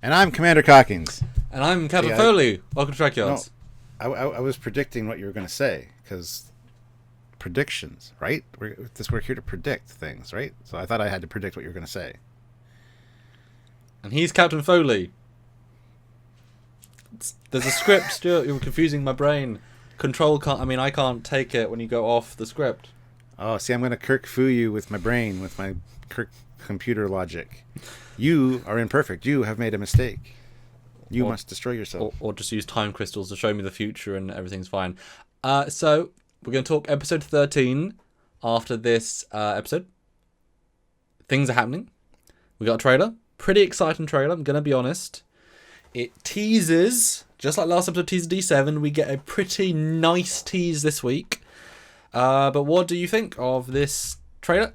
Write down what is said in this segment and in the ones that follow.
And I'm Commander Cockings. And I'm Captain Foley. Welcome to Trekyards. No, I was predicting what you were going to say, because predictions, right? We're here to predict things, right? So I thought I had to predict what you were going to say. And he's Captain Foley. There's a script, Stuart. You're confusing my brain. I can't take it when you go off the script. Oh, see, I'm going to Kirk Fu you with my brain, with my Kirk computer logic. You are imperfect. You have made a mistake. You must destroy yourself. Or just use time crystals to show me the future and everything's fine. So, we're going to talk episode 13 after this episode. Things are happening. We got a trailer. Pretty exciting trailer, I'm going to be honest. It teases, just like last episode teased D7, we get a pretty nice tease this week. But what do you think of this trailer?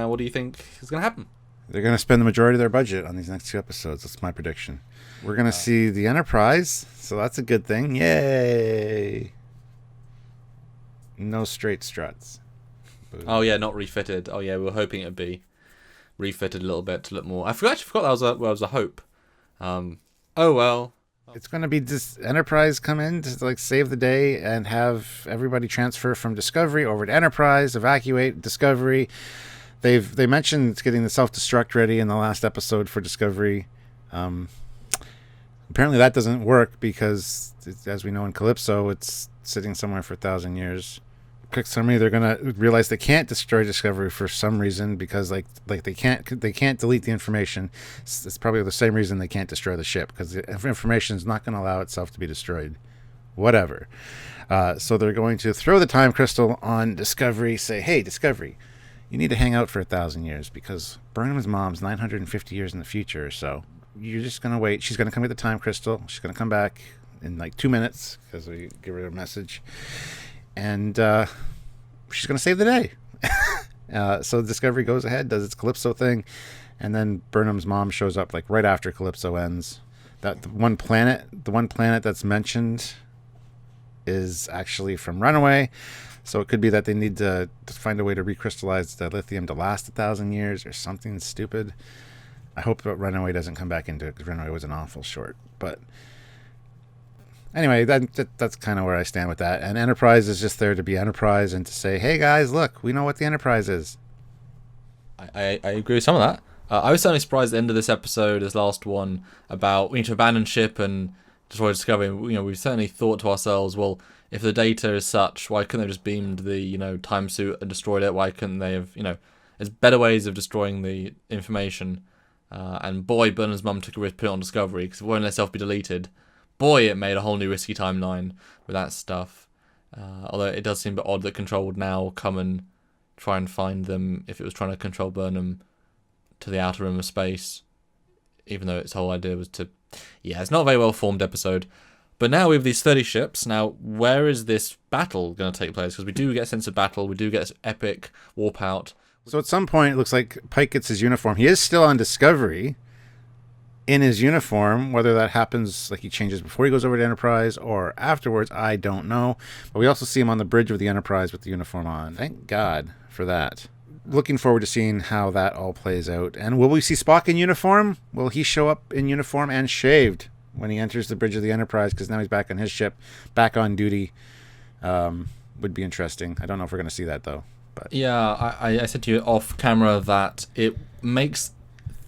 What do you think is going to happen? They're going to spend the majority of their budget on these next two episodes. That's my prediction. We're going to see the Enterprise, so that's a good thing. Yay! No straight struts. Boom. Oh yeah, not refitted. Oh yeah, we were hoping it'd be refitted a little bit to look more. I actually forgot that was a hope. Oh well. It's going to be this Enterprise come in to save the day and have everybody transfer from Discovery over to Enterprise, evacuate Discovery. They mentioned it's getting the self-destruct ready in the last episode for Discovery. Apparently that doesn't work because, as we know in Calypso, it's sitting somewhere for 1,000 years. Quick summary: they're gonna realize they can't destroy Discovery for some reason because they can't delete the information. It's probably the same reason they can't destroy the ship, because the information is not going to allow itself to be destroyed. Whatever. So they're going to throw the time crystal on Discovery. Say, hey, Discovery, you need to hang out for 1,000 years because Burnham's mom's 950 years in the future. So you're just going to wait. She's going to come get the time crystal. She's going to come back in 2 minutes because we give her a message. And she's going to save the day. So Discovery goes ahead, does its Calypso thing. And then Burnham's mom shows up right after Calypso ends. The one planet that's mentioned is actually from Runaway. So it could be that they need to find a way to recrystallize the lithium to last 1,000 years or something stupid. I hope that Runaway doesn't come back into it, because Runaway was an awful short. But anyway, that's kind of where I stand with that. And Enterprise is just there to be Enterprise and to say, hey guys, look, we know what the Enterprise is. I agree with some of that. I was certainly surprised at the end of this episode, this last one, about we need to abandon ship and destroy Discovery. We certainly thought to ourselves, well, if the data is such, why couldn't they have just beamed the time suit and destroyed it? Why couldn't they have, there's better ways of destroying the information. And boy, Burnham's mum took a risk, put it on Discovery, because it won't let itself be deleted. Boy, it made a whole new risky timeline with that stuff. Although it does seem a bit odd that Control would now come and try and find them if it was trying to control Burnham to the outer rim of space, even though its whole idea was to... Yeah, it's not a very well formed episode. But now we have these 30 ships. Now, where is this battle going to take place? Because we do get a sense of battle. We do get this epic warp out. So at some point, it looks like Pike gets his uniform. He is still on Discovery in his uniform. Whether that happens, he changes before he goes over to Enterprise or afterwards, I don't know. But we also see him on the bridge of the Enterprise with the uniform on. Thank God for that. Looking forward to seeing how that all plays out. And will we see Spock in uniform? Will he show up in uniform and shaved when he enters the bridge of the Enterprise? Because now he's back on his ship, back on duty. Would be interesting. I don't know if we're going to see that, though. But yeah, I said to you off camera that it makes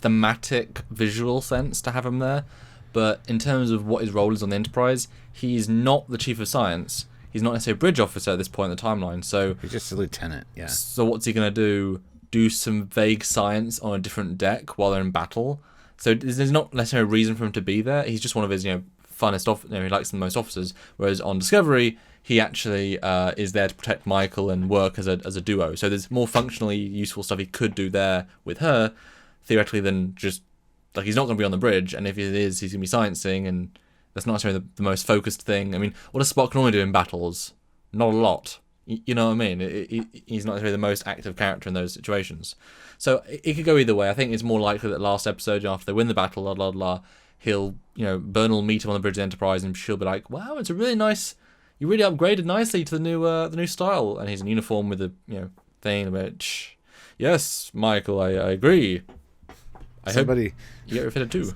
thematic visual sense to have him there, but in terms of what his role is on the Enterprise, he's not the chief of science. He's not necessarily a bridge officer at this point in the timeline. So he's just a lieutenant. Yeah. So what's he going to do? Do some vague science on a different deck while they're in battle? So there's not necessarily a reason for him to be there. He's just one of his funnest he likes the most officers. Whereas on Discovery, he actually is there to protect Michael and work as a duo. So there's more functionally useful stuff he could do there with her, theoretically, than just he's not going to be on the bridge. And if he is, he's going to be sciencing, and that's not necessarily the most focused thing. I mean, what does Spock normally do in battles? Not a lot. You know what I mean? He's not necessarily the most active character in those situations. So it could go either way. I think it's more likely that last episode, after they win the battle, he'll, Burnham will meet him on the bridge of the Enterprise, and she'll be like, "Wow, it's a really nice. You really upgraded nicely to the new style." And he's in uniform with the thing about, yes, Michael, I agree. I hope you get refitted too.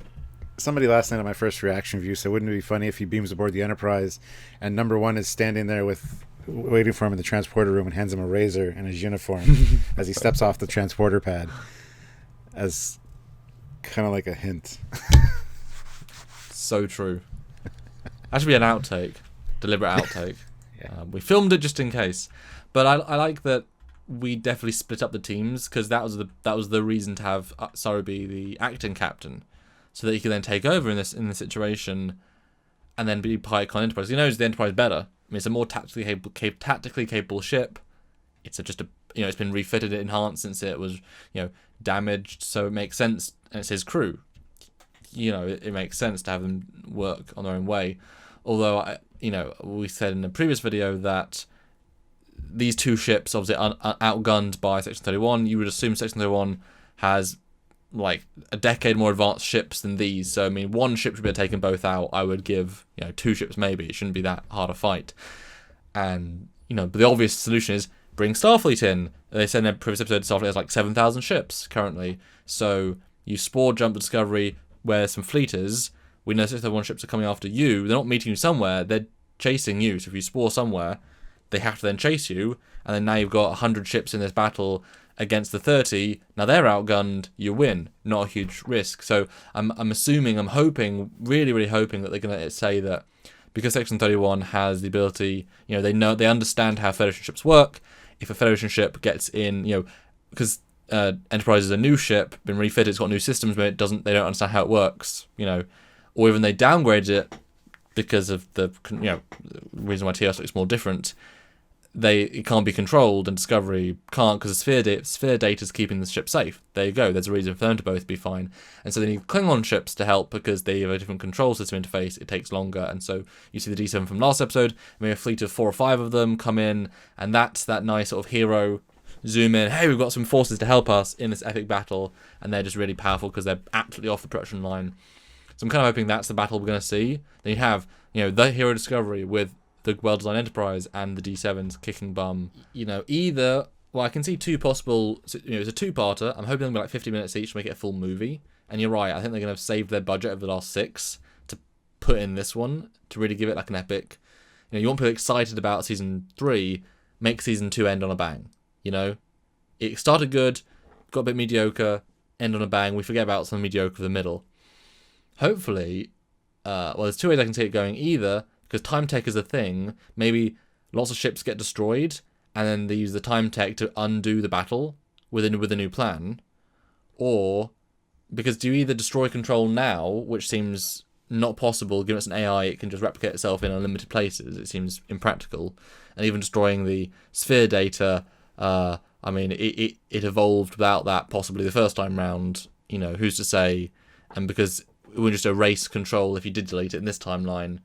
somebody last night on my first reaction view said, wouldn't it be funny if he beams aboard the Enterprise and number one is standing there waiting for him in the transporter room and hands him a razor and his uniform as he steps off the transporter pad, as kind of like a hint. So true. That should be an outtake, deliberate outtake. Yeah. We filmed it just in case, but I like that we definitely split up the teams, because that was the reason to have Saru be the acting captain, so that he could then take over in this situation, and then be Pike on Enterprise. He knows the Enterprise better. I mean, it's a more tactically capable ship. It's it's been refitted, enhanced since it was damaged, so it makes sense. And it's his crew. It makes sense to have them work on their own way. Although we said in the previous video that these two ships obviously are outgunned by Section 31. You would assume Section 31 has like a decade more advanced ships than these. So I mean, one ship should be taken both out. I would give 2 ships maybe. It shouldn't be that hard a fight. And but the obvious solution is bring Starfleet in. They said in a previous episode Starfleet has like 7,000 ships currently. So you spore jump the Discovery where some fleeters. We know 601 ships are coming after you. They're not meeting you somewhere. They're chasing you. So if you spore somewhere, they have to then chase you. And then now you've got 100 ships in this battle against the 30. Now they're outgunned, you win. Not a huge risk. So I'm hoping, really, really hoping that they're going to say that because Section 31 has the ability, they understand how Federation ships work. If a Federation ship gets in, because Enterprise is a new ship, been refitted, it's got new systems, but they don't understand how it works, or even they downgrade it because of the reason why TOS looks more different. It can't be controlled, and Discovery can't, because the sphere data is keeping the ship safe. There you go. There's a reason for them to both be fine. And so they need Klingon ships to help because they have a different control system interface. It takes longer. And so you see the D7 from last episode, maybe a fleet of 4 or 5 of them come in, and that's that nice sort of hero zoom in. Hey, we've got some forces to help us in this epic battle, and they're just really powerful because they're absolutely off the production line. So I'm kind of hoping that's the battle we're going to see. Then you have, the hero Discovery with the well-designed Enterprise and the D7s kicking bum. Either, I can see 2 possible, it's a 2-parter. I'm hoping they'll be like 50 minutes each to make it a full movie. And you're right, I think they're going to have saved their budget over the last 6 to put in this one, to really give it like an epic. You want people excited about season 3, make season 2 end on a bang. It started good, got a bit mediocre, end on a bang. We forget about some mediocre for the middle. Hopefully, there's 2 ways I can see it going. Either because time tech is a thing, maybe lots of ships get destroyed, and then they use the time tech to undo the battle with a new plan, or because do you either destroy control now, which seems not possible given it's an AI, it can just replicate itself in unlimited places. It seems impractical, and even destroying the sphere data. It evolved without that possibly the first time round. Who's to say? And because it wouldn't just erase control if you did delete it in this timeline.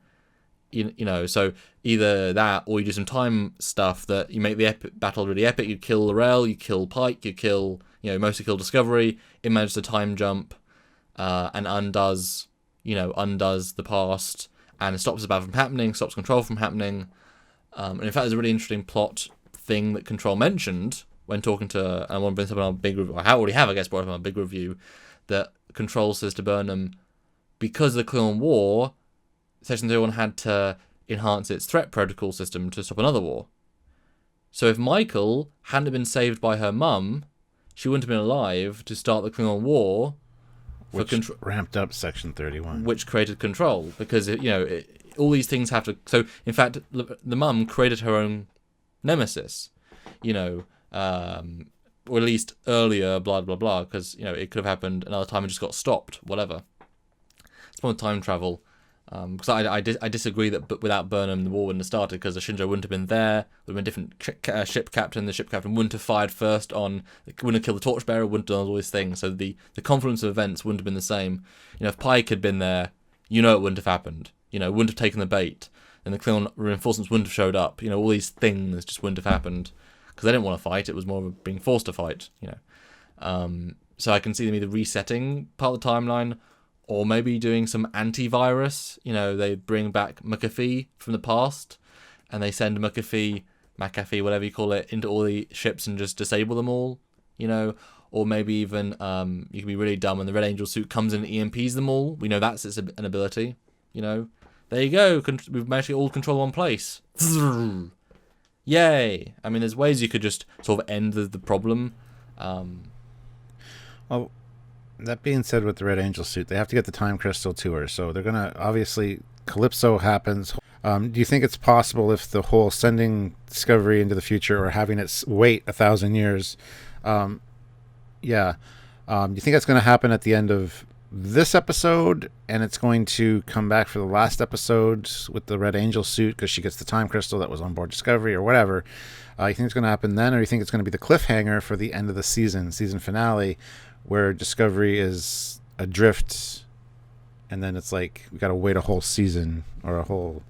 So either that, or you do some time stuff that you make the battle really epic. You kill L'Rell, you kill Pike, you kill, mostly kill Discovery. It manages to time jump, and undoes the past, and it stops the battle from happening, stops control from happening. And in fact, there's a really interesting plot thing that Control mentioned when talking to, and I want to bring this up on our big review. I already have, I guess, brought up on our big review, that Control says to Burnham, because of the Klingon War, Section 31 had to enhance its threat protocol system to stop another war. So if Michael hadn't been saved by her mum, she wouldn't have been alive to start the Klingon War. Which ramped up Section 31. Which created Control. Because, all these things have to... So, in fact, the mum created her own nemesis. Or at least earlier, blah, blah, blah. Because, it could have happened another time and just got stopped. Whatever. It's more time travel. Because I disagree that without Burnham the war wouldn't have started, because the Shinjo wouldn't have been there, would have been a different ship captain, the ship captain wouldn't have fired first on, wouldn't have killed the torchbearer, wouldn't have done all these things, so the confluence of events wouldn't have been the same. If Pike had been there, it wouldn't have happened, wouldn't have taken the bait, and the Klingon reinforcements wouldn't have showed up, all these things just wouldn't have happened, because they didn't want to fight, it was more of being forced to fight, so I can see them either resetting part of the timeline, or maybe doing some antivirus. They bring back McAfee from the past, and they send McAfee, whatever you call it, into all the ships and just disable them all. Or maybe even you can be really dumb and the Red Angel suit comes in and EMPs them all. We know that's an ability. There you go. We've managed to get all control in one place. Yay! I mean, there's ways you could just sort of end the problem. Well, that being said, with the Red Angel suit, they have to get the time crystal to her. So they're gonna obviously Calypso happens. Do you think it's possible if the whole sending Discovery into the future or having it wait 1,000 years? Do you think that's going to happen at the end of this episode, and it's going to come back for the last episode with the Red Angel suit because she gets the time crystal that was on board Discovery or whatever? You think it's going to happen then, or you think it's going to be the cliffhanger for the end of the season finale, where Discovery is adrift, and then it's like we got to wait a whole season or a whole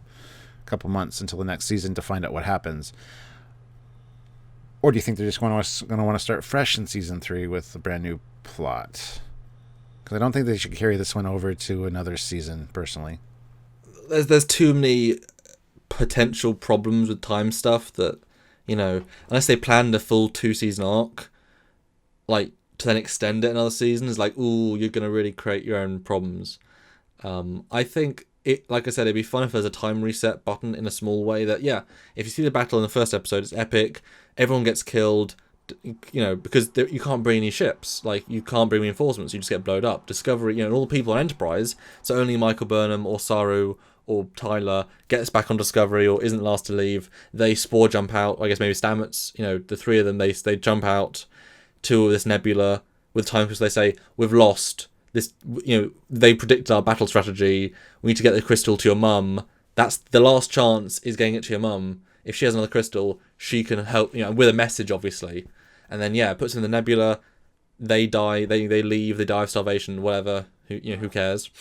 couple months until the next season to find out what happens? Or do you think they're just going to want to start fresh in season 3 with a brand new plot? Because I don't think they should carry this one over to another season, personally. There's too many potential problems with time stuff that, unless they planned a full 2-season arc, like, to then extend it another season, is like, ooh, you're going to really create your own problems. I think, like I said, it'd be fun if there's a time reset button in a small way that, if you see the battle in the first episode, it's epic, everyone gets killed, because you can't bring any ships, like, you can't bring reinforcements, you just get blown up. Discovery, and all the people on Enterprise, so only Michael Burnham or Saru or Tyler gets back on Discovery or isn't last to leave. They spore jump out, I guess maybe Stamets, the three of them, they jump out to this nebula with time crystal. They say, we've lost this, they predict our battle strategy, we need to get the crystal to your mum. That's the last chance, is getting it to your mum. If she has another crystal, she can help, with a message, obviously. And then, it puts them in the nebula, they die, they leave, they die of starvation, whatever, who cares?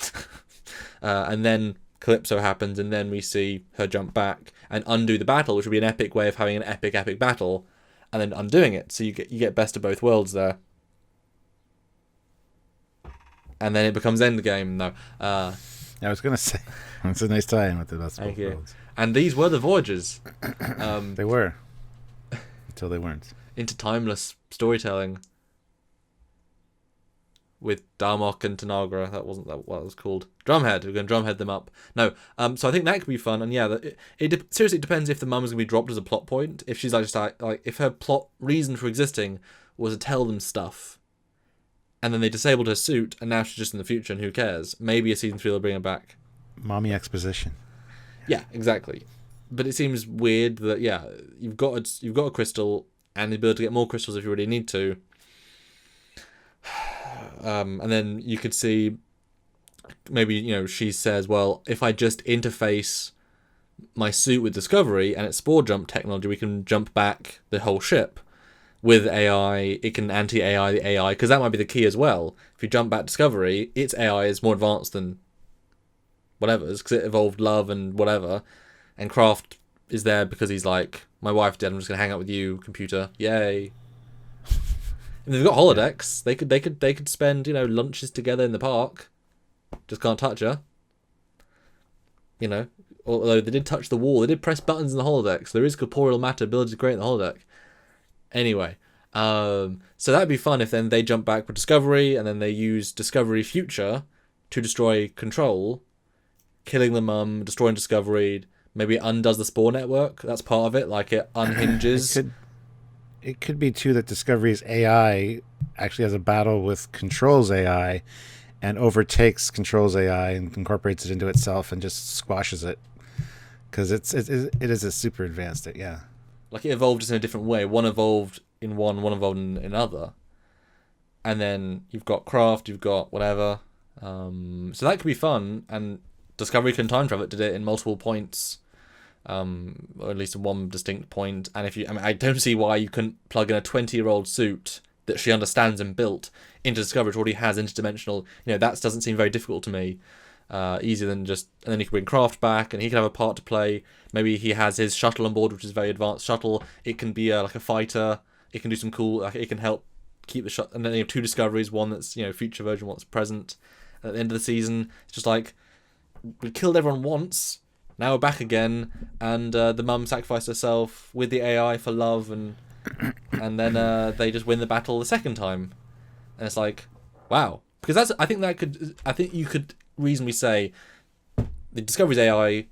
And then Calypso happens, and then we see her jump back and undo the battle, which would be an epic way of having an epic battle, and then undoing it. So you get best of both worlds there. And then it becomes Endgame, though. I was going to say, it's a nice tie-in with the best of both worlds. And these were the Voyagers. They were. Until they weren't. Into timeless storytelling. With Darmok and Tanagra. That wasn't what it was called. Drumhead. We're going to drumhead them up. No. So I think that could be fun. And seriously, it depends if the mum is going to be dropped as a plot point. If she's like if her plot reason for existing was to tell them stuff, and then they disabled her suit, and now she's just in the future, and who cares? Maybe a season 3 will bring her back. Mommy exposition. Yeah, exactly. But it seems weird that you've got a crystal and the ability to get more crystals if you really need to. And then you could see maybe she says, well, if I just interface my suit with Discovery and its spore jump technology, we can jump back the whole ship. With AI, it can anti-AI the AI, because that might be the key as well. If you jump back Discovery, its AI is more advanced than whatever's, because it evolved love and whatever, and Kraft is there because he's like, my wife dead, I'm just gonna hang out with you, computer, yay. And they've got holodecks. They could spend lunches together in the park. Just can't touch her. Although they did touch the wall, they did press buttons in the holodeck, so there is corporeal matter ability to create in the holodeck. Anyway, so that'd be fun if then they jump back with Discovery, and then they use Discovery Future to destroy Control, killing the mum, destroying Discovery. Maybe it undoes the spore network. That's part of it. Like, it unhinges. It could be too that Discovery's AI actually has a battle with Control's AI, and overtakes Control's AI and incorporates it into itself and just squashes it, because it is a super advanced. Like, it evolved just in a different way. One evolved in one evolved in another. And then you've got Kraft, you've got whatever. So that could be fun. And Discovery can time travel. It did it in multiple points. Or at least in one distinct point. And I don't see why you couldn't plug in a 20-year-old suit that she understands and built into Discovery, which already has interdimensional. That doesn't seem very difficult to me. Easier than just, and then he can bring Kraft back, and he can have a part to play. Maybe he has his shuttle on board, which is a very advanced shuttle. It can be like a fighter. It can do some cool. It can help keep the shuttle. And then you have 2 discoveries: one that's future version, one that's present. And at the end of the season, it's just like, we killed everyone once. Now we're back again, and the mum sacrificed herself with the AI for love, and then they just win the battle the second time. And it's like, wow. Because I think you could reasonably say the Discovery's AI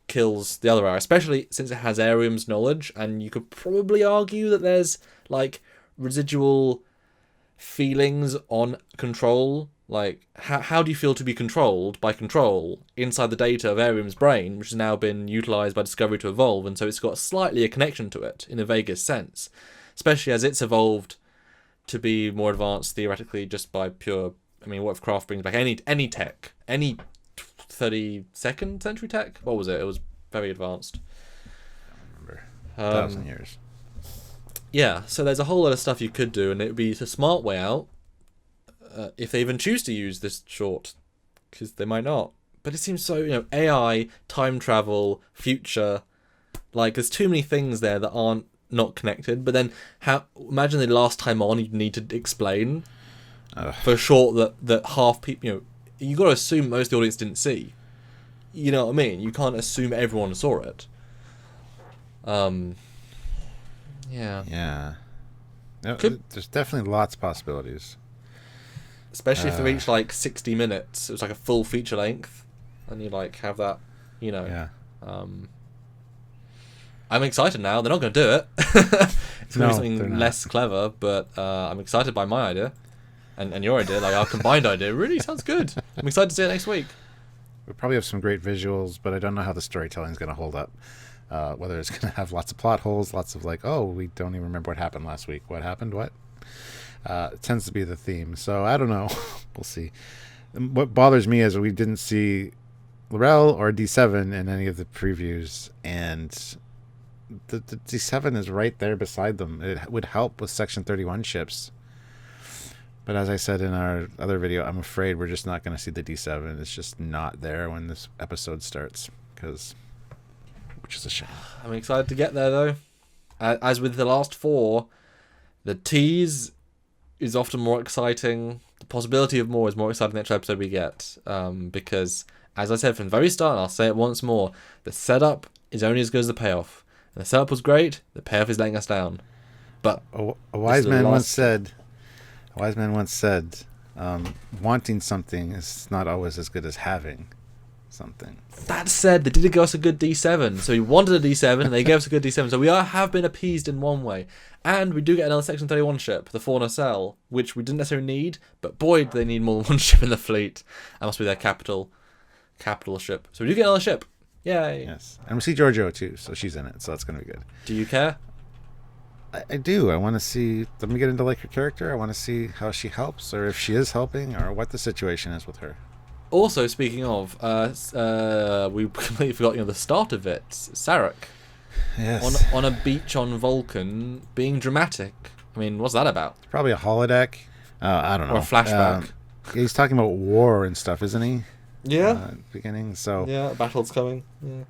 kills the other AI, especially since it has Arium's knowledge, and you could probably argue that there's like residual feelings on control. Like, how do you feel to be controlled by control inside the data of Arium's brain, which has now been utilized by Discovery to evolve, and so it's got slightly a connection to it in the vaguest sense, especially as it's evolved to be more advanced theoretically just by pure. I mean, what if Craft brings back any tech, any 32nd century tech? What was it? It was very advanced. I don't remember. 1,000 years. Yeah, so there's a whole lot of stuff you could do, and it would be a smart way out if they even choose to use this short, because they might not. But it seems so, AI, time travel, future, like there's too many things there that aren't not connected. But then, imagine the last time on you'd need to explain for short that half people, you got to assume most of the audience didn't see. You know what I mean? You can't assume everyone saw it. Yeah. Yeah. No, there's definitely lots of possibilities. Especially if they reach like 60 minutes. It was like a full feature length. And you like have that, Yeah. I'm excited now. They're not going to do it. It's going to be something less clever, but I'm excited by my idea. And your idea, like our combined idea, really sounds good. I'm excited to see it next week. We'll probably have some great visuals, but I don't know how the storytelling is going to hold up. Whether it's going to have lots of plot holes, lots of like, oh, we don't even remember what happened last week. What happened? What? It tends to be the theme. So I don't know. We'll see. What bothers me is we didn't see L'Rell or D7 in any of the previews, and the D7 is right there beside them. It would help with Section 31 ships. But as I said in our other video, I'm afraid we're just not going to see the D7. It's just not there when this episode starts, which is a shame. I'm excited to get there, though. As with the last 4, the tease is often more exciting. The possibility of more is more exciting the next episode we get. Because, as I said from the very start, and I'll say it once more, the setup is only as good as the payoff. And the setup was great, the payoff is letting us down. But a wise man once said, wanting something is not always as good as having something. That said, they did give us a good D7. So we wanted a D7, and they gave us a good D7. So we have been appeased in one way. And we do get another Section 31 ship, the 4 nacelle, which we didn't necessarily need, but boy, do they need more than one ship in the fleet. That must be their capital ship. So we do get another ship. Yay. Yes. And we see Giorgio too, so she's in it, so that's going to be good. Do you care? I do. I want to see, let me get into like her character. I want to see how she helps, or if she is helping, or what the situation is with her. Also, speaking of, we completely forgot the start of it. Sarek. Yes. On a beach on Vulcan, being dramatic. I mean, what's that about? It's probably a holodeck. I don't know. Or a flashback. He's talking about war and stuff, isn't he? Yeah. At the beginning. So. Yeah, a battle's coming. Yeah.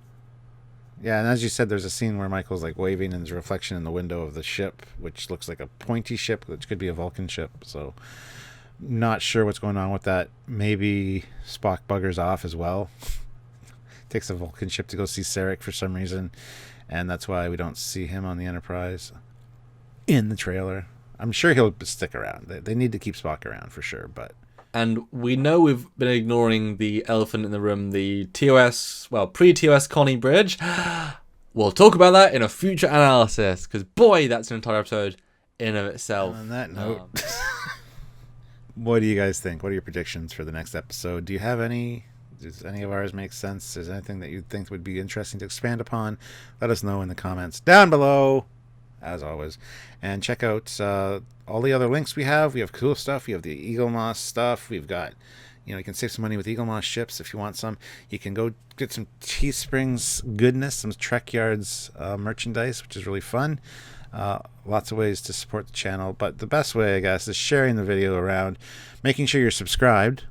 Yeah, and as you said, there's a scene where Michael's like waving, and there's a reflection in the window of the ship, which looks like a pointy ship, which could be a Vulcan ship. So, not sure what's going on with that. Maybe Spock buggers off as well. Takes a Vulcan ship to go see Sarek for some reason, and that's why we don't see him on the Enterprise in the trailer. I'm sure he'll stick around. They need to keep Spock around for sure, but. And we know we've been ignoring the elephant in the room, the TOS, pre-TOS Connie Bridge. We'll talk about that in a future analysis, because boy, that's an entire episode in of itself. On that note, what do you guys think? What are your predictions for the next episode? Do you have any? Does any of ours make sense? Is there anything that you think would be interesting to expand upon? Let us know in the comments down below, as always. And check out all the other links we have. We have cool stuff. We have the Eagle Moss stuff. We've got, you can save some money with Eagle Moss ships if you want some. You can go get some Teesprings goodness, some Trekyards merchandise, which is really fun. Lots of ways to support the channel, but the best way, I guess, is sharing the video around, making sure you're subscribed,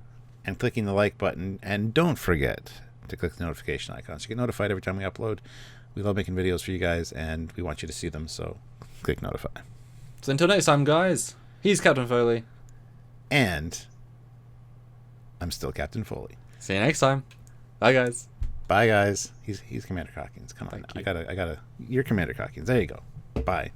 and clicking the like button. And don't forget to click the notification icon so you get notified every time we upload. We love making videos for you guys, and we want you to see them, so click notify. So until next time, guys, he's Captain Foley. And I'm still Captain Foley. See you next time. Bye, guys. Bye, guys. He's Commander Cockins. Come on now. Thank you. I gotta. You're Commander Cockins. There you go. Bye.